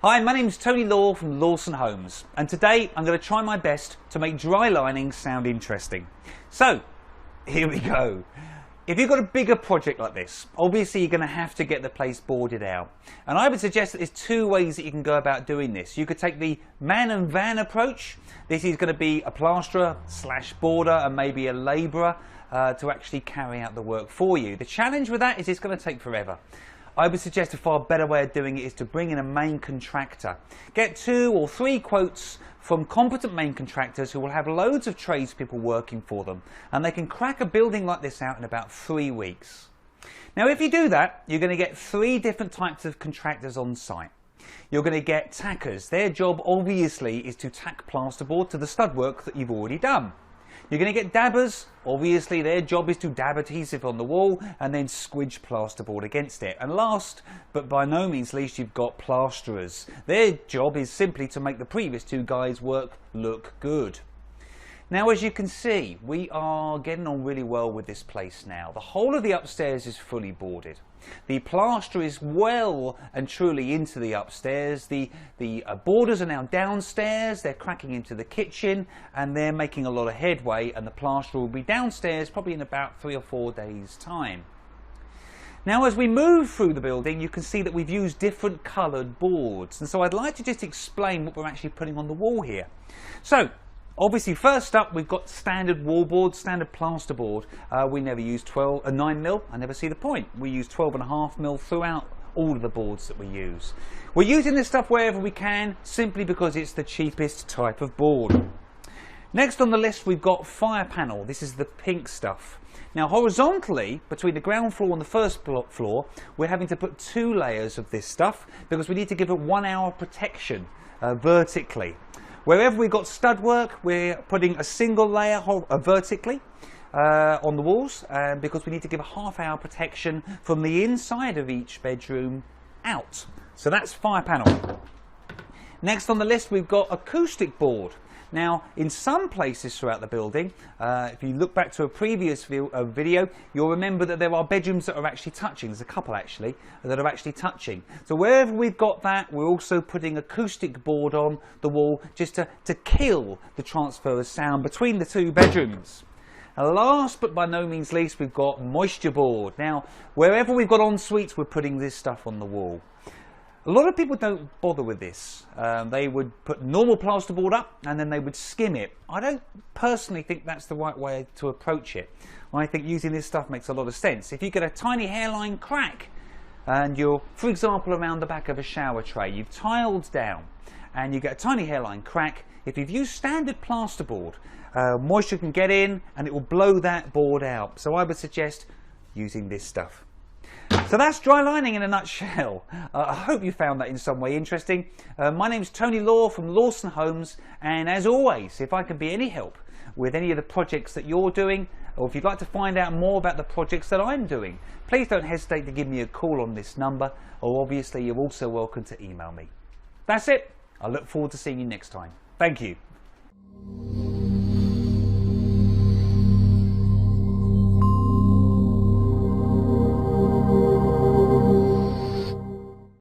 Hi, my name's Tony Law from Lawson Homes, and today I'm going to try my best to make dry lining sound interesting. So, here we go. If you've got a bigger project like this, obviously you're going to have to get the place boarded out. And I would suggest that there's two ways that you can go about doing this. You could take the man and van approach. This is going to be a plasterer / boarder and maybe a labourer to actually carry out the work for you. The challenge with that is it's going to take forever. I would suggest a far better way of doing it is to bring in a main contractor. Get 2 or 3 quotes from competent main contractors who will have loads of tradespeople working for them, and they can crack a building like this out in about 3 weeks. Now if you do that, you're going to get 3 different types of contractors on site. You're going to get tackers. Their job obviously is to tack plasterboard to the stud work that you've already done. You're going to get dabbers. Obviously their job is to dab adhesive on the wall and then squidge plasterboard against it. And last but by no means least, you've got plasterers. Their job is simply to make the previous 2 guys' work look good. Now as you can see, we are getting on really well with this place now. The whole of the upstairs is fully boarded. The plaster is well and truly into the upstairs. The boarders are now downstairs. They're cracking into the kitchen and they're making a lot of headway, and the plaster will be downstairs probably in about 3 or 4 days' time. Now as we move through the building, you can see that we've used different coloured boards, and so I'd like to just explain what we're actually putting on the wall here. So obviously, first up, we've got standard wallboard, standard plasterboard. We never use 9mm. I never see the point. We use 12.5mm throughout all of the boards that we use. We're using this stuff wherever we can, simply because it's the cheapest type of board. Next on the list, we've got fire panel. This is the pink stuff. Now, horizontally, between the ground floor and the first floor, we're having to put 2 layers of this stuff because we need to give it 1 hour protection vertically. Wherever we've got stud work, we're putting a single layer vertically on the walls because we need to give a half-hour protection from the inside of each bedroom out. So that's fire panel. Next on the list, we've got acoustic board. Now, in some places throughout the building, if you look back to a previous video, you'll remember that there are bedrooms that are actually touching. There's a couple actually that are actually touching. So wherever we've got that, we're also putting acoustic board on the wall just to kill the transfer of sound between the 2 bedrooms. And last but by no means least, we've got moisture board. Now, wherever we've got en suites, we're putting this stuff on the wall. A lot of people don't bother with this. They would put normal plasterboard up and then they would skim it. I don't personally think that's the right way to approach it. I think using this stuff makes a lot of sense. If you get a tiny hairline crack and you're, for example, around the back of a shower tray, you've tiled down and you get a tiny hairline crack, if you've used standard plasterboard, moisture can get in and it will blow that board out. So I would suggest using this stuff. So that's dry lining in a nutshell. I hope you found that in some way interesting. My name's Tony Law from Lawson Homes, and as always, if I can be any help with any of the projects that you're doing, or if you'd like to find out more about the projects that I'm doing, please don't hesitate to give me a call on this number, or obviously you're also welcome to email me. That's it. I look forward to seeing you next time. Thank you.